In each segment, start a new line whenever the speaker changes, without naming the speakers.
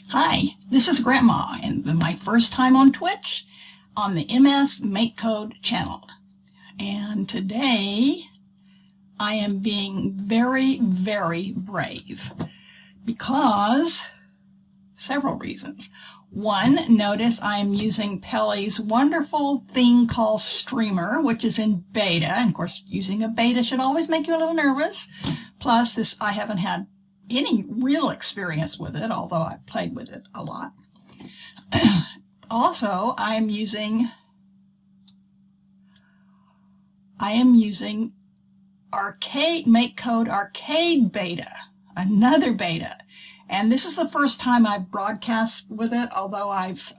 Hi, this is Grandma, and my first time on Twitch on the MS MakeCode channel. And today I am being very, very brave because several reasons. One, notice I am using Pelly's wonderful thing called Streamer, which is in beta. And of course, using a beta should always make you a little nervous. Plus, this I haven't had any real experience with it, although I've played with it a lot. Also, I am using MakeCode Arcade Beta, another beta. And this is the first time I've broadcast with it, although I've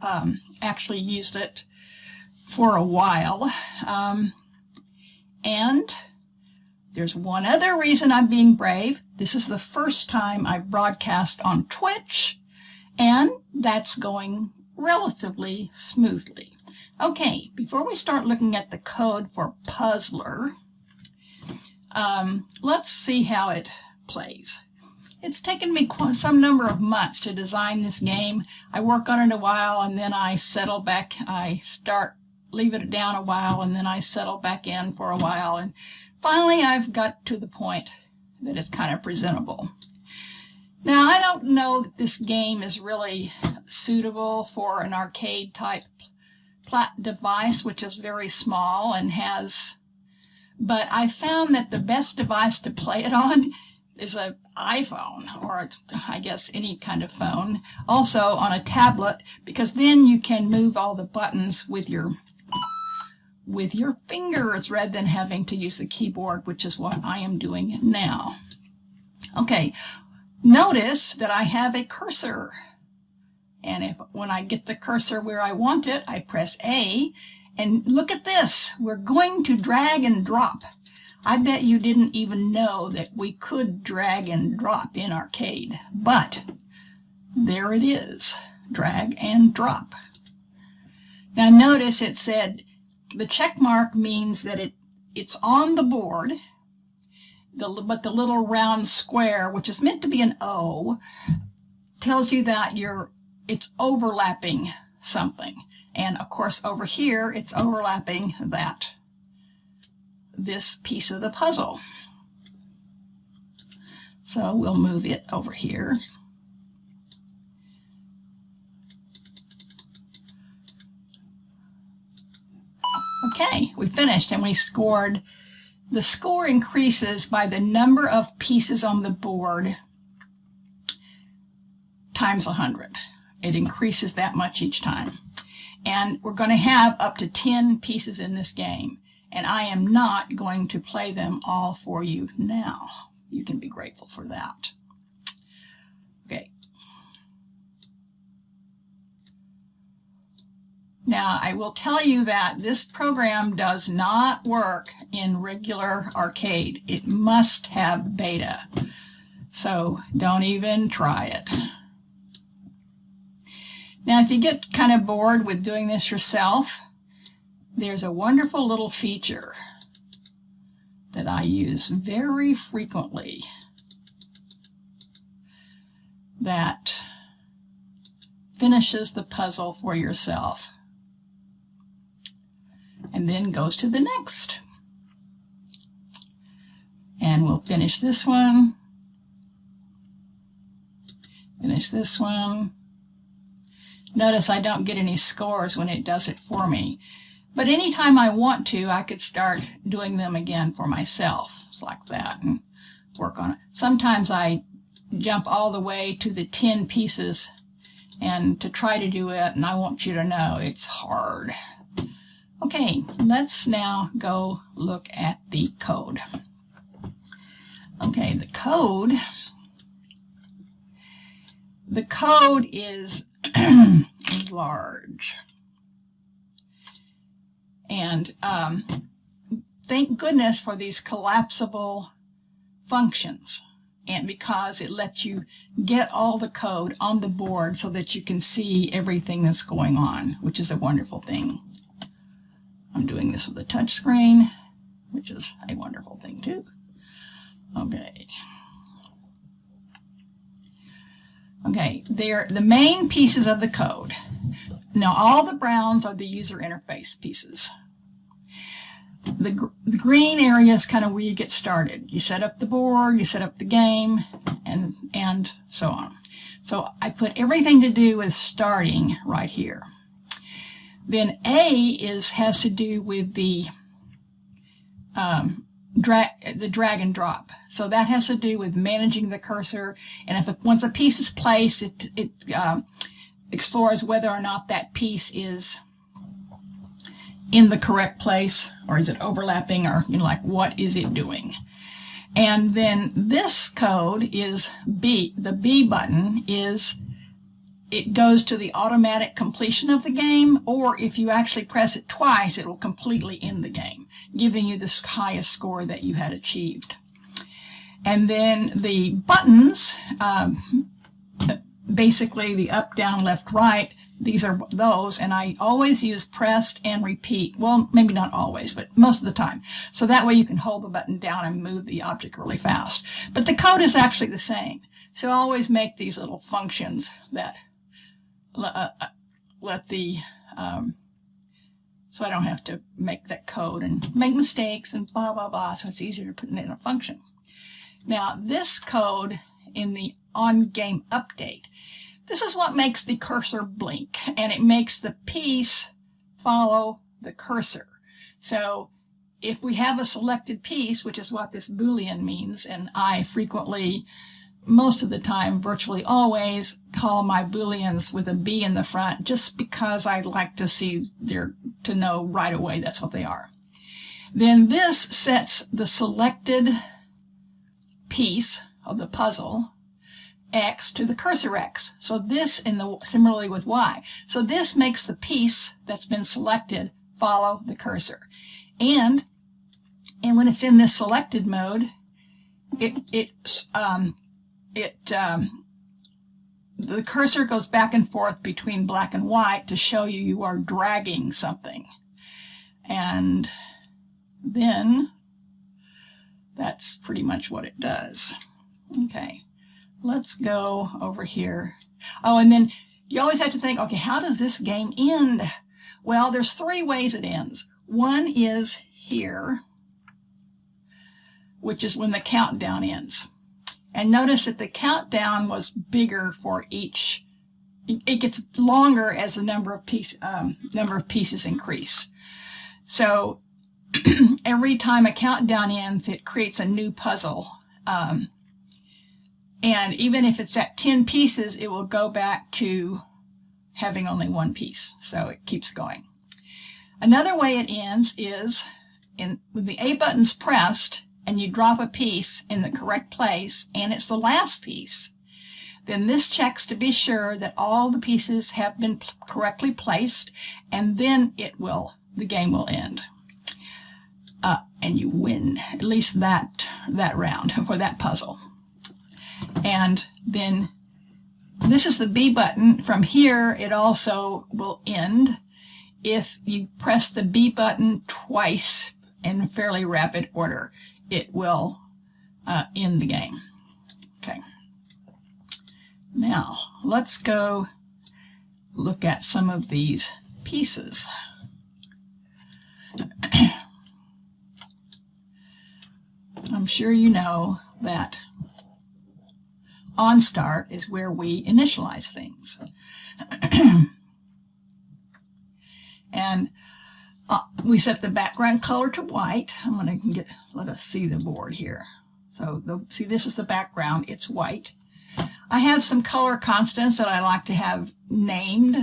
actually used it for a while. And there's one other reason I'm being brave. This is the first time I've broadcast on Twitch, and that's going relatively smoothly. Okay, before we start looking at the code for Puzzler, let's see how it plays. It's taken me some number of months to design this game. I work on it a while, and then I settle back. Leave it down a while, and then I settle back in for a while, and finally I've got to the point that it's kind of presentable. Now, I don't know that this game is really suitable for an arcade type device, which is very small and but I found that the best device to play it on is an iPhone, or I guess any kind of phone, also on a tablet, because then you can move all the buttons with your fingers rather than having to use the keyboard, which is what I am doing now. Okay, notice that I have a cursor. And when I get the cursor where I want it, I press A. And look at this. We're going to drag and drop. I bet you didn't even know that we could drag and drop in Arcade. But there it is. Drag and drop. Now notice it said, the check mark means that it's on the board, but the little round square, which is meant to be an O, tells you that it's overlapping something. And of course over here it's overlapping this piece of the puzzle. So we'll move it over here. Okay, we finished, and we scored. The score increases by the number of pieces on the board times 100. It increases that much each time. And we're going to have up to 10 pieces in this game. And I am not going to play them all for you now. You can be grateful for that. Okay. Now, I will tell you that this program does not work in regular arcade. It must have beta. So don't even try it. Now, if you get kind of bored with doing this yourself, there's a wonderful little feature that I use very frequently that finishes the puzzle for yourself and then goes to the next. And we'll finish this one, finish this one. Notice I don't get any scores when it does it for me. But anytime I want to, I could start doing them again for myself. It's like that, and work on it. Sometimes I jump all the way to the 10 pieces and to try to do it, and I want you to know it's hard. Okay, let's now go look at the code. Okay, the code is large. And thank goodness for these collapsible functions, and because it lets you get all the code on the board so that you can see everything that's going on, which is a wonderful thing. I'm doing this with a touch screen, which is a wonderful thing too. Okay. Okay, they're the main pieces of the code. Now all the browns are the user interface pieces. The green area is kind of where you get started. You set up the board, you set up the game, and so on. So I put everything to do with starting right here. Then A has to do with the drag and drop. So that has to do with managing the cursor, and once a piece is placed, it explores whether or not that piece is in the correct place, or is it overlapping, or like what is it doing. And then this code is B. The B button is, it goes to the automatic completion of the game, or if you actually press it twice, it will completely end the game, giving you the highest score that you had achieved. And then the buttons, basically the up, down, left, right, these are those, and I always use pressed and repeat. Well, maybe not always, but most of the time. So that way you can hold the button down and move the object really fast. But the code is actually the same. So I always make these little functions that let the, so I don't have to make that code and make mistakes and blah, blah, blah. So it's easier to put it in a function. Now this code in the on-game update, this is what makes the cursor blink, and it makes the piece follow the cursor. So if we have a selected piece, which is what this Boolean means, and I frequently, most of the time, virtually always, call my Booleans with a B in the front, just because I like to to know right away that's what they are. Then this sets the selected piece of the puzzle X to the cursor X. So this, similarly with Y. So this makes the piece that's been selected follow the cursor. And when it's in this selected mode, the cursor goes back and forth between black and white to show you are dragging something. And then that's pretty much what it does. Okay. Let's go over here. Oh, and then you always have to think, okay, how does this game end? Well, there's 3 ways it ends. One is here, which is when the countdown ends. And notice that the countdown was bigger for each. It gets longer as the number of pieces increase. So every time a countdown ends, it creates a new puzzle. And even if it's at 10 pieces, it will go back to having only 1 piece. So it keeps going. Another way it ends is when the A button's pressed and you drop a piece in the correct place, and it's the last piece, then this checks to be sure that all the pieces have been correctly placed, and then the game will end. And you win at least that round for that puzzle. And then this is the B button. From here, it also will end if you press the B button twice in fairly rapid order. It will end the game. Okay. Now, let's go look at some of these pieces. I'm sure you know that on start is where we initialize things. And we set the background color to white. I'm going to let us see the board here. So see, this is the background. It's white. I have some color constants that I like to have named.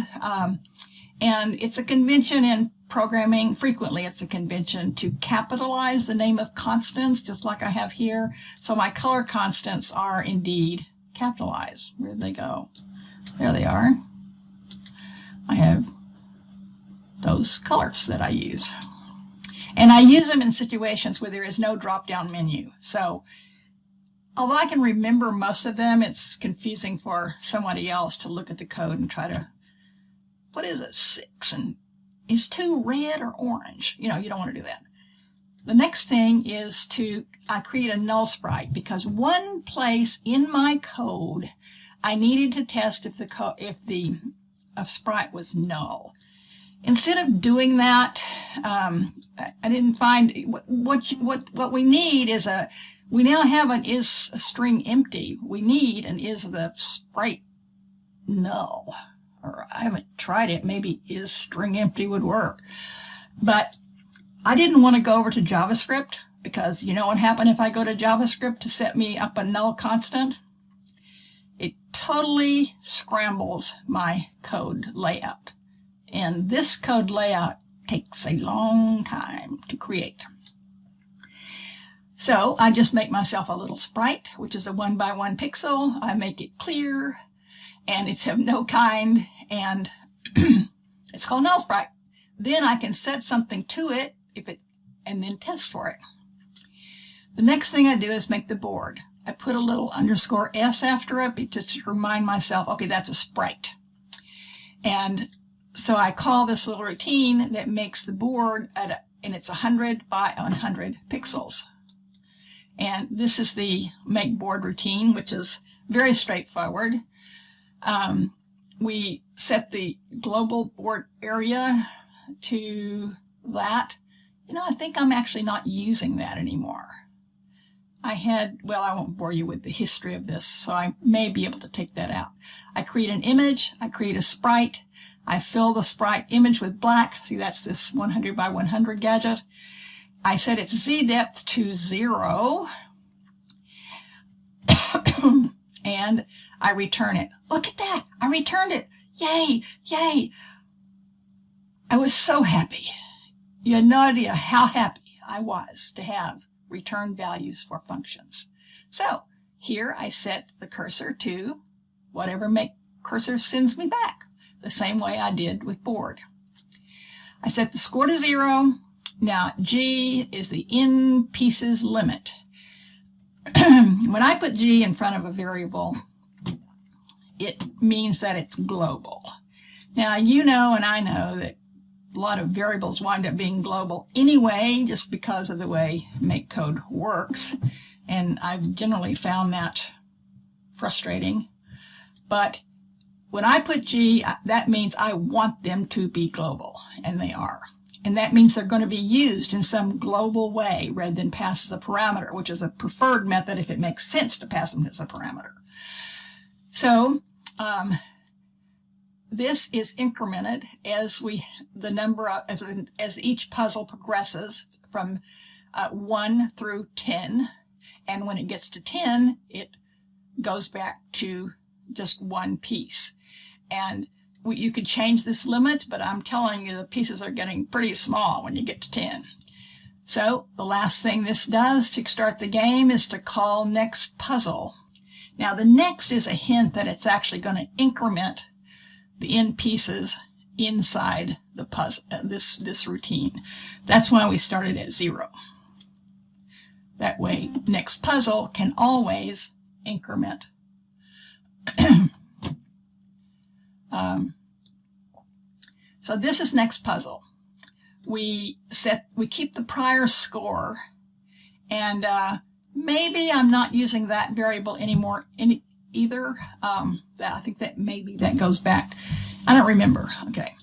And it's a convention in programming. Frequently, it's a convention to capitalize the name of constants, just like I have here. So my color constants are indeed capitalized. Where'd they go? There they are. I have those colors that I use. And I use them in situations where there is no drop-down menu. So although I can remember most of them, it's confusing for somebody else to look at the code and try to, what is it, 6? And is 2 red or orange? You don't want to do that. The next thing is I create a null sprite, because one place in my code I needed to test if the sprite was null. Instead of doing that, I didn't find what we need is we now have an is string empty. We need an is the sprite null. Or I haven't tried it. Maybe is string empty would work. But I didn't want to go over to JavaScript because you know what happened if I go to JavaScript to set me up a null constant? It totally scrambles my code layout. And this code layout takes a long time to create. So I just make myself a little sprite, which is a 1 by 1 pixel. I make it clear, and it's of no kind, and it's called Null Sprite. Then I can set something to it, and then test for it. The next thing I do is make the board. I put a little underscore S after it to remind myself, okay, that's a sprite. And so I call this little routine that makes the board, and it's 100 by 100 pixels. And this is the make board routine, which is very straightforward. We set the global board area to that. You know, I think I'm actually not using that anymore. Well, I won't bore you with the history of this, so I may be able to take that out. I create an image, I create a sprite, I fill the sprite image with black. See, that's this 100 by 100 gadget. I set its Z depth to 0, and I return it. Look at that, I returned it. Yay, yay. I was so happy. You had no idea how happy I was to have return values for functions. So here I set the cursor to whatever make cursor sends me back, the same way I did with board. I set the score to 0. Now G is the in pieces limit. When I put G in front of a variable, it means that it's global. Now you know and I know that a lot of variables wind up being global anyway, just because of the way MakeCode works. And I've generally found that frustrating. But when I put G, that means I want them to be global, and they are. And that means they're going to be used in some global way rather than passed as a parameter, which is a preferred method if it makes sense to pass them as a parameter. So this is incremented as as each puzzle progresses from 1 through 10, and when it gets to 10, it goes back to just one piece. And you could change this limit, but I'm telling you the pieces are getting pretty small when you get to 10. So the last thing this does to start the game is to call next puzzle. Now the next is a hint that it's actually going to increment the end pieces inside the puzzle, this routine. That's why we started at 0. That way, next puzzle can always increment. So this is next puzzle. We keep the prior score, and maybe I'm not using that variable anymore either. I think that maybe that goes back. I don't remember. Okay.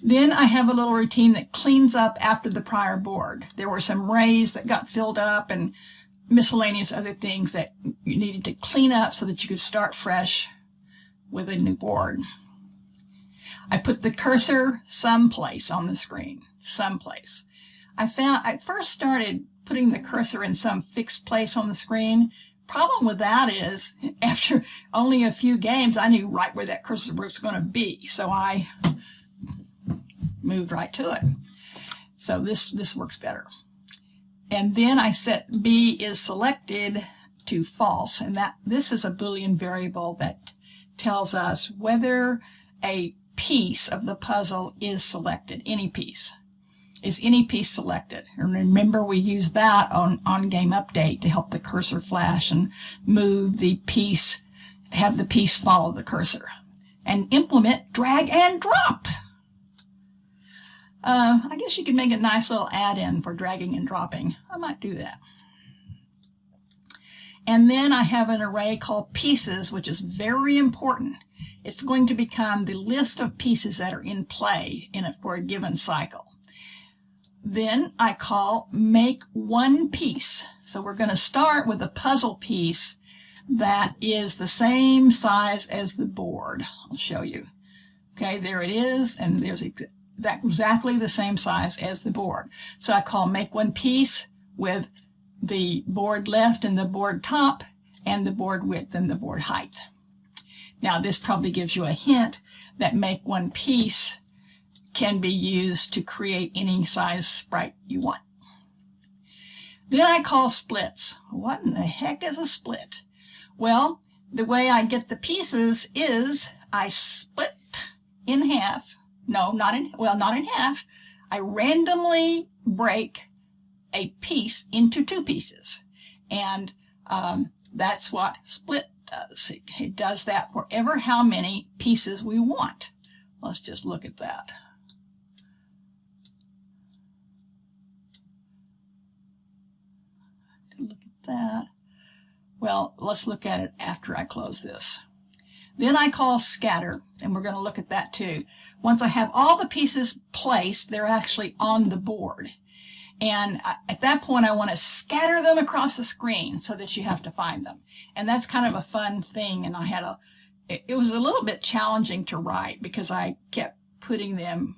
Then I have a little routine that cleans up after the prior board. There were some rays that got filled up and miscellaneous other things that you needed to clean up so that you could start fresh with a new board. I put the cursor someplace on the screen, someplace. I first started putting the cursor in some fixed place on the screen. Problem with that is, after only a few games, I knew right where that cursor was going to be, so I moved right to it. So this works better. And then I set B is selected to false, and this is a Boolean variable that tells us whether a piece of the puzzle is selected, any piece. Is any piece selected? And remember, we use that on game update to help the cursor flash and move the piece, have the piece follow the cursor. And implement drag and drop. I guess you could make a nice little add-in for dragging and dropping. I might do that. And then I have an array called pieces, which is very important. It's going to become the list of pieces that are in play for a given cycle. Then I call make one piece. So we're going to start with a puzzle piece that is the same size as the board. I'll show you. Okay, there it is, and there's exactly the same size as the board. So I call make one piece with the board left and the board top and the board width and the board height. Now this probably gives you a hint that make one piece can be used to create any size sprite you want. Then I call splits. What in the heck is a split? Well, the way I get the pieces is I split in half. No, not in half. I randomly break a piece into two pieces. And that's what split does. It does that for ever how many pieces we want. Let's just look at that. Look at that. Well, let's look at it after I close this. Then I call scatter, and we're going to look at that too. Once I have all the pieces placed, they're actually on the board. And at that point, I want to scatter them across the screen so that you have to find them. And that's kind of a fun thing. And it was a little bit challenging to write because I kept putting them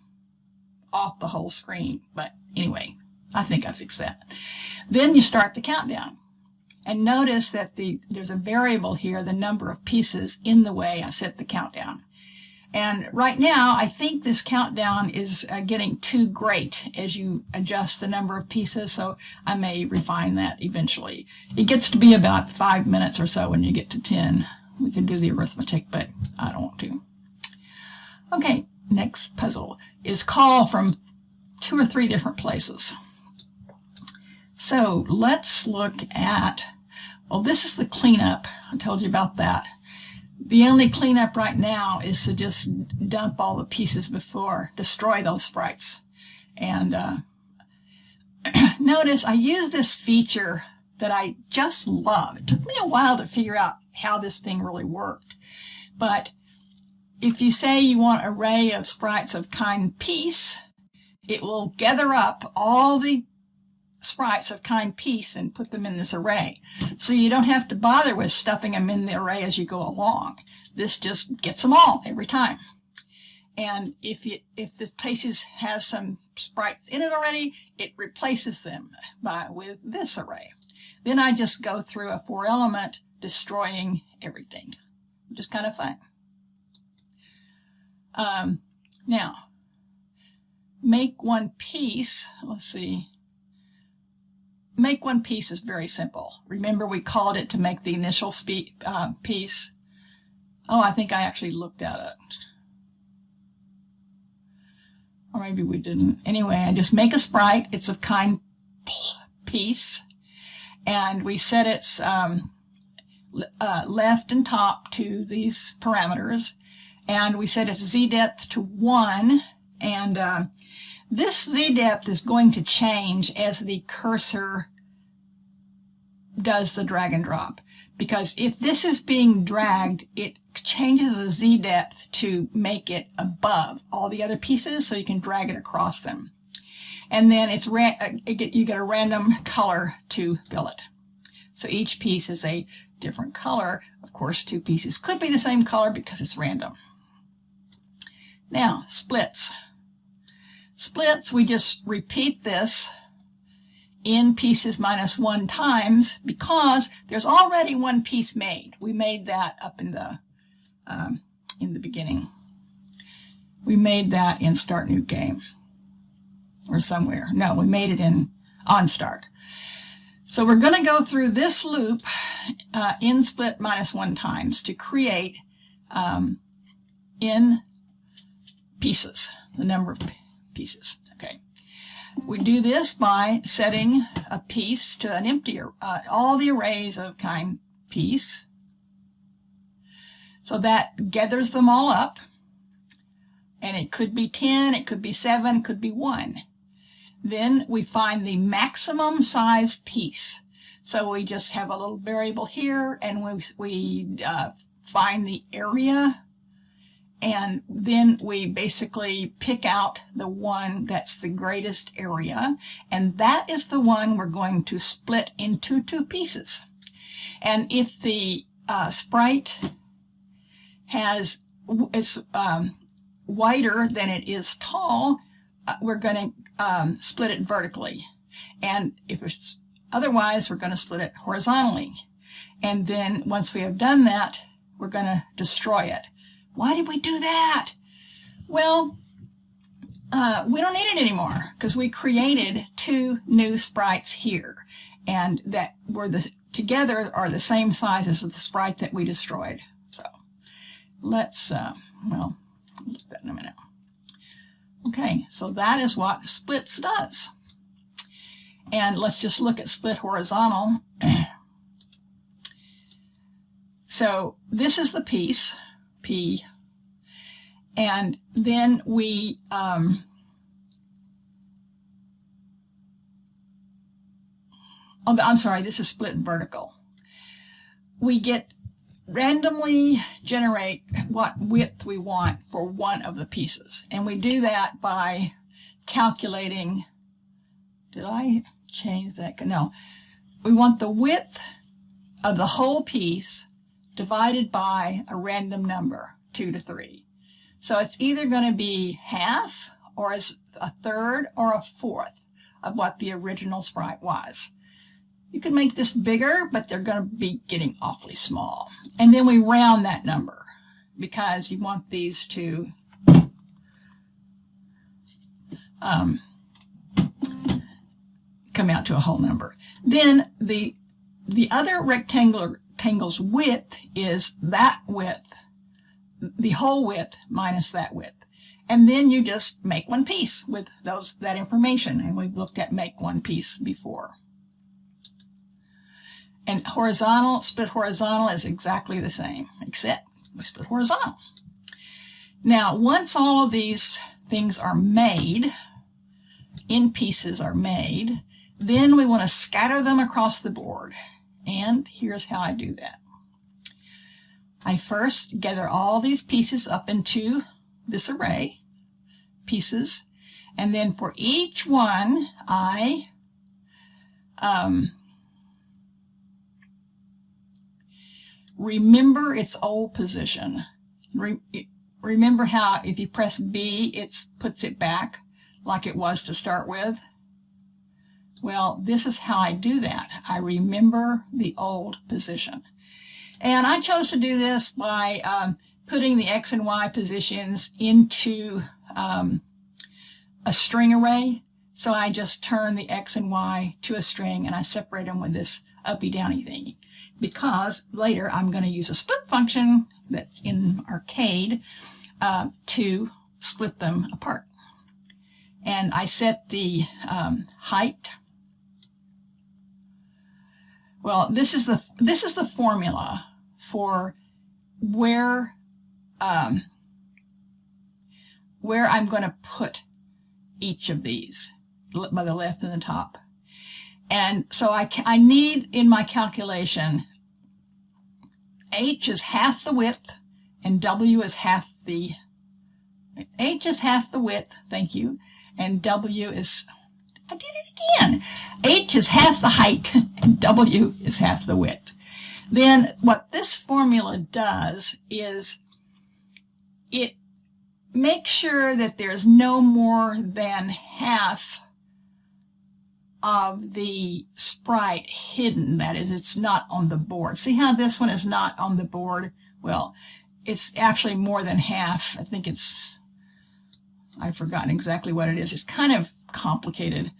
off the whole screen. But anyway, I think I fixed that. Then you start the countdown. And notice that there's a variable here, the number of pieces, in the way I set the countdown. And right now, I think this countdown is getting too great as you adjust the number of pieces, so I may refine that eventually. It gets to be about 5 minutes or so when you get to 10. We can do the arithmetic, but I don't want to. Okay, next puzzle is call from 2 or 3 different places. So let's look at, well, this is the cleanup. I told you about that. The only cleanup right now is to just dump all the pieces before, destroy those sprites. And notice I use this feature that I just love. It took me a while to figure out how this thing really worked. But if you say you want an array of sprites of kind piece, it will gather up all the sprites of kind piece and put them in this array. So you don't have to bother with stuffing them in the array as you go along. This just gets them all every time. And if the pieces has some sprites in it already, it replaces them with this array. Then I just go through a 4-element destroying everything, which is kind of fun. Now, make one piece. Let's see. Make one piece is very simple. Remember, we called it to make the initial piece. Oh, I think I actually looked at it. Or maybe we didn't. Anyway, I just make a sprite. It's of kind piece. And we set its left and top to these parameters. And we set its z-depth to 1. And this z-depth is going to change as the cursor does the drag and drop. Because if this is being dragged, it changes the z-depth to make it above all the other pieces so you can drag it across them. And then you get a random color to fill it. So each piece is a different color. Of course, 2 pieces could be the same color because it's random. Now, splits. Splits, we just repeat this in pieces minus 1 times because there's already one piece made. We made that up in the beginning. We made that in Start New Game or somewhere. No, we made it in on Start. So we're going to go through this loop in split minus 1 times to create in pieces, the number of pieces. Okay. We do this by setting a piece to an empty, all the arrays of kind piece. So that gathers them all up. And it could be 10, it could be 7, it could be 1. Then we find the maximum size piece. So we just have a little variable here, and we find the area, and then we basically pick out the one that's the greatest area, and that is the one we're going to split into 2 pieces. And if the sprite is wider than it is tall, we're going to split it vertically. And if it's otherwise, we're going to split it horizontally. And then once we have done that, we're going to destroy it. Why did we do that? Well, we don't need it anymore because we created 2 new sprites here, and that were together are the same size as the sprite that we destroyed. So let's, well, I'll do that in a minute. Okay, so that is what splits does. And let's just look at split horizontal. So this is the piece, P, and then we I'm sorry, this is split vertical. We randomly generate what width we want for one of the pieces, and we do that by calculating. Did I change that? No. We want the width of the whole piece divided by a random number, 2 to 3. So it's either going to be half, or as a third, or a fourth of what the original sprite was. You can make this bigger, but they're going to be getting awfully small. And then we round that number because you want these to come out to a whole number. Then the other rectangle's width is that width, the whole width minus that width. And then you just make one piece with that information. And we've looked at make one piece before. And split horizontal is exactly the same, except we split horizontal. Now, once all of these things are made, in pieces are made, then we want to scatter them across the board. And here's how I do that. I first gather all these pieces up into this array, pieces, and then for each one, I remember its old position. Remember how if you press B, it puts it back like it was to start with? Well, this is how I do that. I remember the old position. And I chose to do this by putting the X and Y positions into a string array. So I just turn the X and Y to a string, and I separate them with this uppy-downy thing. Because later I'm going to use a split function that's in Arcade to split them apart. And I set the height. Well, this is the formula for where I'm going to put each of these by the left and the top. And so I need in my calculation, H is half the width and W is half the, H is half the width, thank you, and W is, I did it again. H is half the height and W is half the width. Then what this formula does is it makes sure that there's no more than half of the sprite hidden. That is, it's not on the board. See how this one is not on the board? Well, it's actually more than half. I think I've forgotten exactly what it is. It's kind of complicated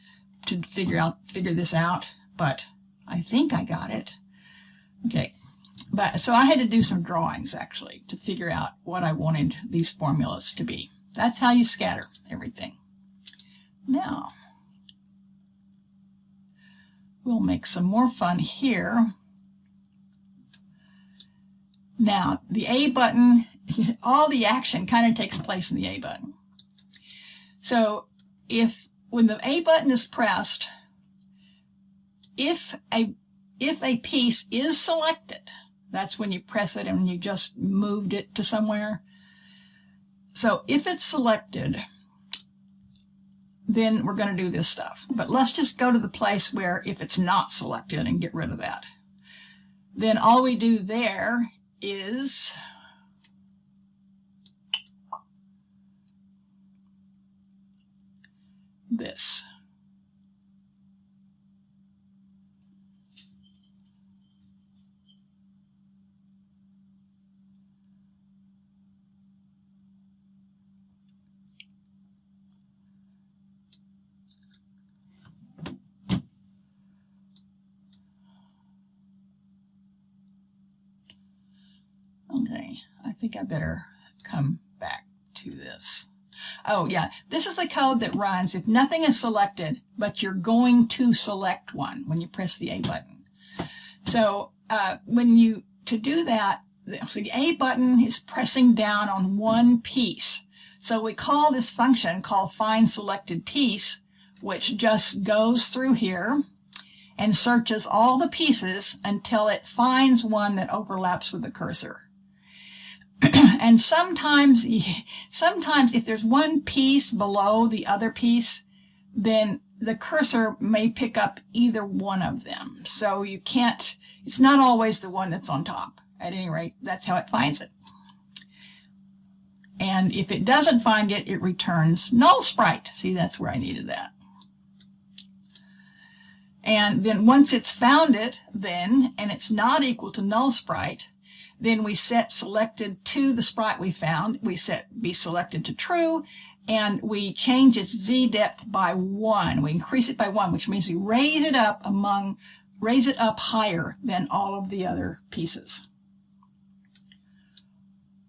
to figure this out, but I think I got it. Okay, but so I had to do some drawings actually to figure out what I wanted these formulas to be. That's how you scatter everything. Now, we'll make some more fun here. Now, the A button, all the action kind of takes place in the A button. So when the A button is pressed, if if a piece is selected, that's when you press it and you just moved it to somewhere. So if it's selected, then we're going to do this stuff. But let's just go to the place where if it's not selected and get rid of that. Then all we do there is this. Okay, I think I better come back to this. Oh yeah, this is the code that runs if nothing is selected, but you're going to select one when you press the A button. So to do that, so the A button is pressing down on one piece. So we call this function called findSelectedPiece, which just goes through here and searches all the pieces until it finds one that overlaps with the cursor. And sometimes if there's one piece below the other piece, then the cursor may pick up either one of them. So you can't, it's not always the one that's on top. At any rate, that's how it finds it. And if it doesn't find it, it returns Null Sprite. See, that's where I needed that. And then once it's found it, and it's not equal to Null Sprite, then we set selected to the sprite we found. We set be selected to true, and we change its z depth by 1. We increase it by 1, which means we raise it up higher than all of the other pieces.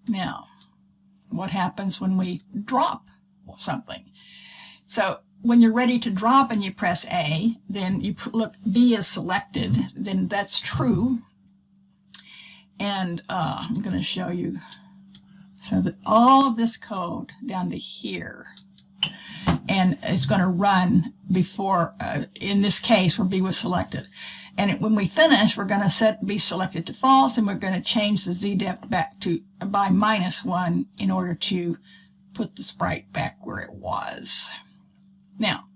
Now, what happens when we drop something? So when you're ready to drop and you press A, then you look, B is selected, then that's true. And I'm going to show you so that all of this code down to here, and it's going to run before, in this case, where B was selected. And when we finish, we're going to set B selected to false, and we're going to change the z depth back to by -1 in order to put the sprite back where it was. Now,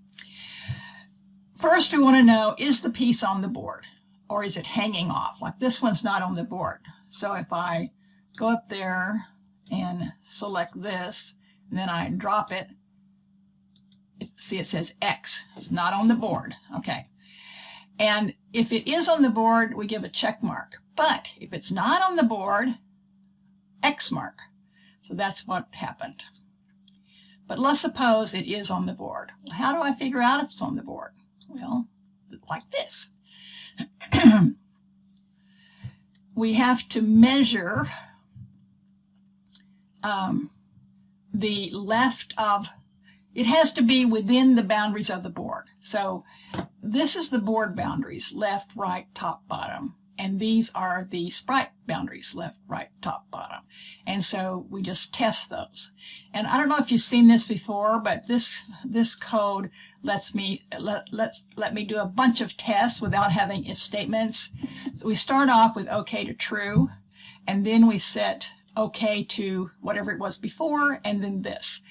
first we want to know, is the piece on the board? Or is it hanging off? Like this one's not on the board. So if I go up there and select this, and then I drop it, see it says X. It's not on the board. Okay. And if it is on the board, we give a check mark. But if it's not on the board, X mark. So that's what happened. But let's suppose it is on the board. Well, how do I figure out if it's on the board? Well, like this. We have to measure the left of, it has to be within the boundaries of the board. So this is the board boundaries, left, right, top, bottom. And these are the sprite boundaries, left, right, top, bottom. And so we just test those. And I don't know if you've seen this before, but this code lets me let me do a bunch of tests without having if statements. So we start off with OK to true, and then we set OK to whatever it was before, and then this.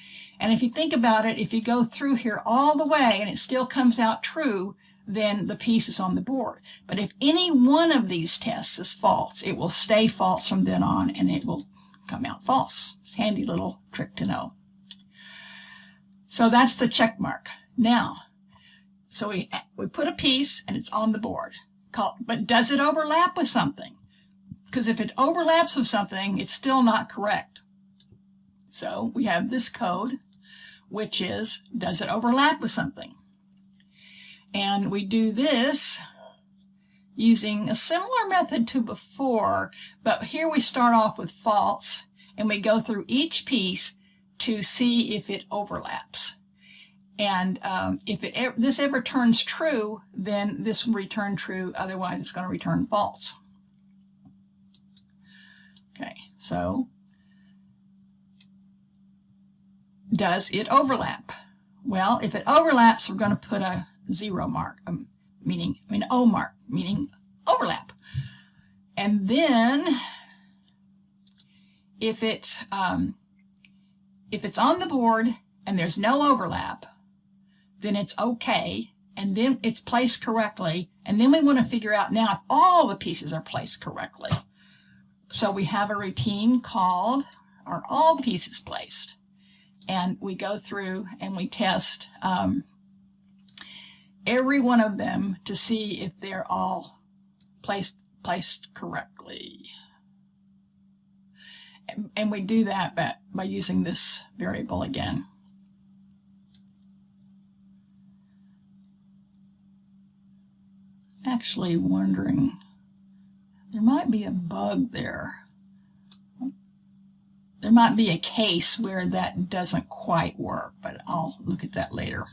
And if you think about it, if you go through here all the way and it still comes out true, then the piece is on the board. But if any one of these tests is false, it will stay false from then on, and it will come out false. It's a handy little trick to know. So that's the check mark. Now, so we put a piece and it's on the board. But does it overlap with something? Because if it overlaps with something, it's still not correct. So we have this code, which is, does it overlap with something? And we do this using a similar method to before, but here we start off with false, and we go through each piece to see if it overlaps. And if this ever turns true, then this will return true, otherwise it's going to return false. Okay, so does it overlap? Well, if it overlaps, we're going to put a 0 mark, O mark, meaning overlap. And then if it's on the board and there's no overlap, then it's okay, and then it's placed correctly, and then we want to figure out now if all the pieces are placed correctly. So we have a routine called Are All Pieces Placed? And we go through and we test every one of them to see if they're all placed correctly. And we do that by using this variable again. Actually wondering, there might be a bug there. There might be a case where that doesn't quite work, but I'll look at that later.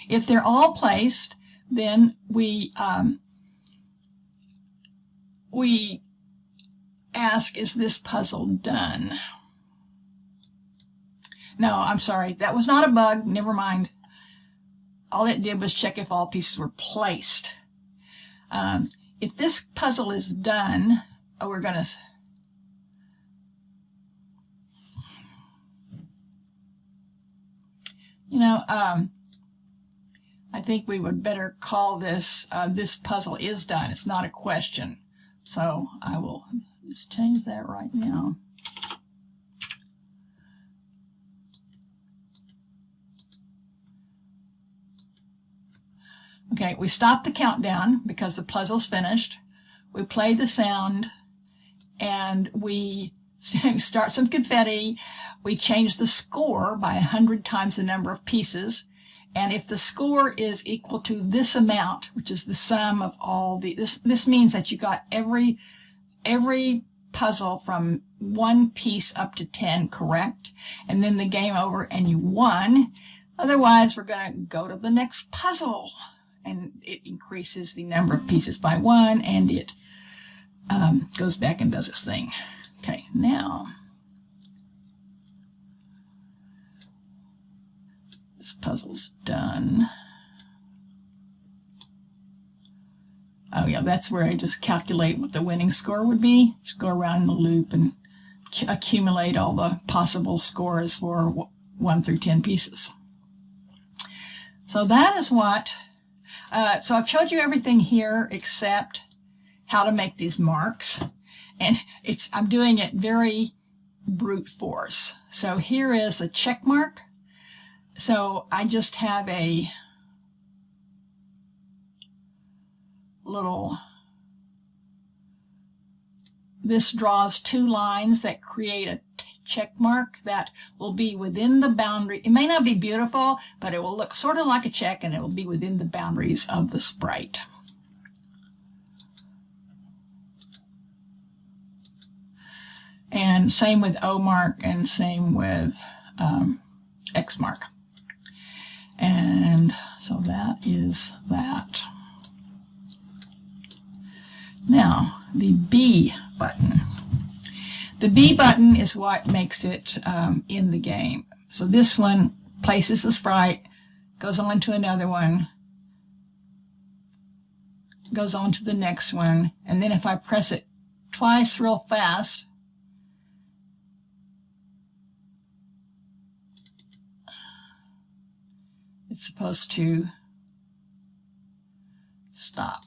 If they're all placed, then we ask, is this puzzle done? No, I'm sorry, that was not a bug, never mind. All it did was check if all pieces were placed. If this puzzle is done, we're going to... I think we would better call this, this puzzle is done. It's not a question. So I will just change that right now. Okay, we stop the countdown because the puzzle's finished. We play the sound and we start some confetti. We change the score by 100 times the number of pieces. And if the score is equal to this amount, which is the sum of all the, this means that you got every puzzle from 1 piece up to 10 correct, and then the game over and you won. Otherwise, we're going to go to the next puzzle. And it increases the number of pieces by 1, and it goes back and does its thing. Okay, now this puzzle's done. Oh yeah, that's where I just calculate what the winning score would be. Just go around in the loop and accumulate all the possible scores for 1 through 10 pieces. So that is what... so I've showed you everything here except how to make these marks, and I'm doing it very brute force. So here is a check mark. So I just have a little, this draws 2 lines that create a check mark that will be within the boundary. It may not be beautiful, but it will look sort of like a check, and it will be within the boundaries of the sprite. And same with O mark, and same with X mark. And so that is that. Now, the B button. The B button is what makes it in the game. So this one places the sprite, goes on to another one, goes on to the next one, and then if I press it twice real fast, it's supposed to stop.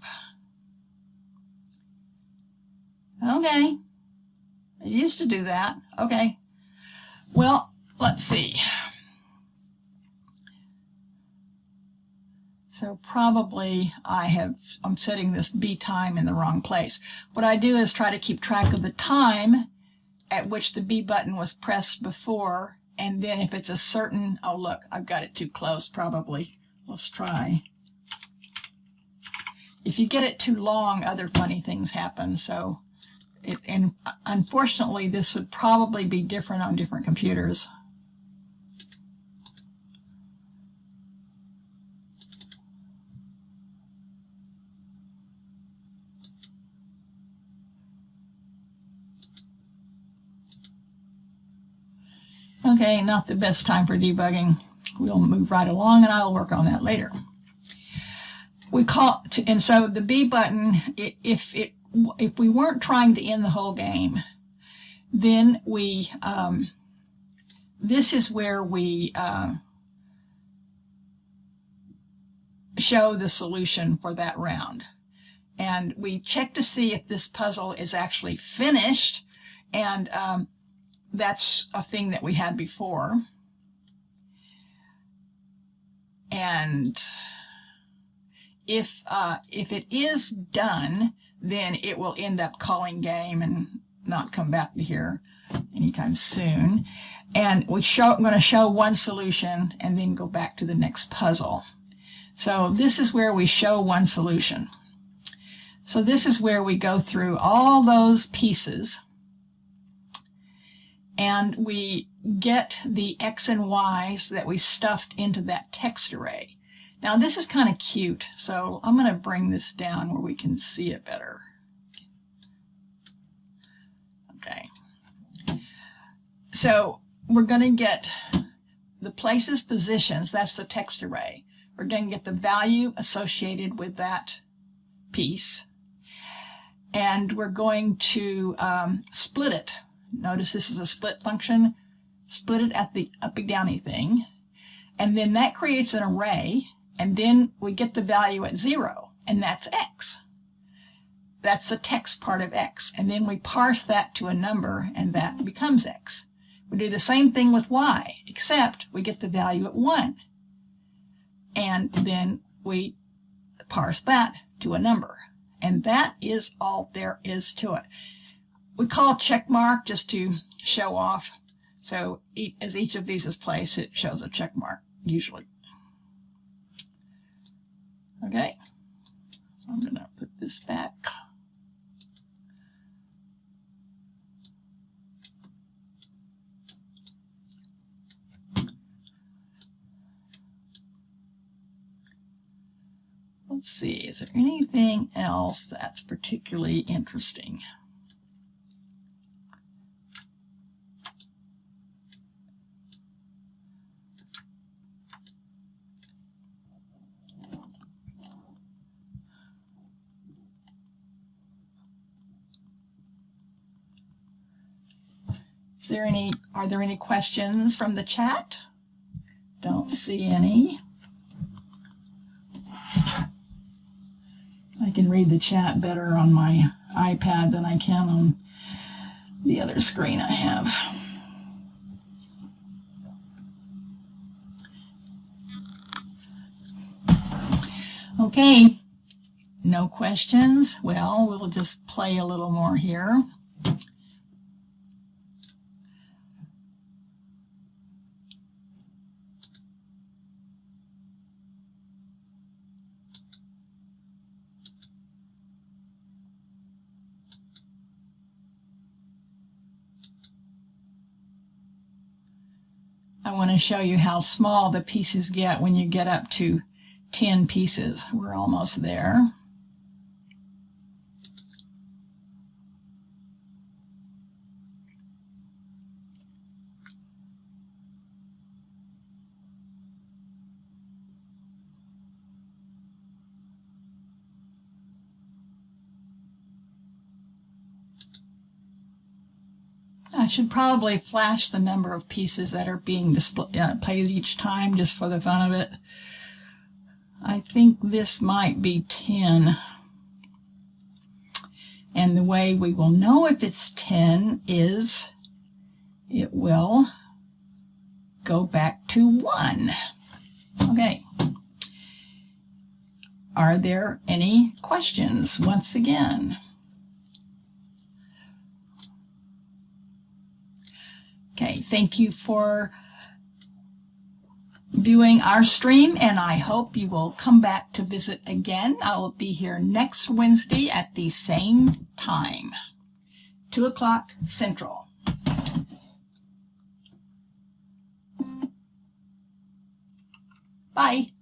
Okay. I used to do that. Okay. Well, let's see. So probably I'm setting this B time in the wrong place. What I do is try to keep track of the time at which the B button was pressed before, and then if it's a certain, oh look, I've got it too close probably. Let's try. If you get it too long, other funny things happen. So and unfortunately, this would probably be different on different computers. Okay, not the best time for debugging. we'll move right along, and I'll work on that later. And so the B button, if we weren't trying to end the whole game, then this is where we show the solution for that round. And we check to see if this puzzle is actually finished, and that's a thing that we had before. And if it is done, then it will end up calling game and not come back to here anytime soon. And I'm going to show one solution and then go back to the next puzzle. So this is where we show one solution. So this is where we go through all those pieces and we get the X and Y's that we stuffed into that text array. Now this is kind of cute, so I'm going to bring this down where we can see it better. Okay. So we're going to get the places, positions, that's the text array. We're going to get the value associated with that piece. And we're going to split it. Notice this is a split function. Split it at the uppy-downy thing. And then that creates an array. And then we get the value at 0. And that's X. That's the text part of X. And then we parse that to a number, and that becomes X. We do the same thing with Y, except we get the value at 1. And then we parse that to a number. And that is all there is to it. We call check mark just to show off. So as each of these is placed, it shows a check mark, usually. Okay, so I'm going to put this back. Let's see, is there anything else that's particularly interesting? Are there any questions from the chat? Don't see any. I can read the chat better on my iPad than I can on the other screen I have. Okay, no questions. Well, we'll just play a little more here. I want to show you how small the pieces get when you get up to 10 pieces. We're almost there. I should probably flash the number of pieces that are being played each time just for the fun of it. I think this might be 10. And the way we will know if it's 10 is it will go back to 1. Okay. Are there any questions once again? Okay, thank you for viewing our stream, and I hope you will come back to visit again. I will be here next Wednesday at the same time, 2 o'clock Central. Bye.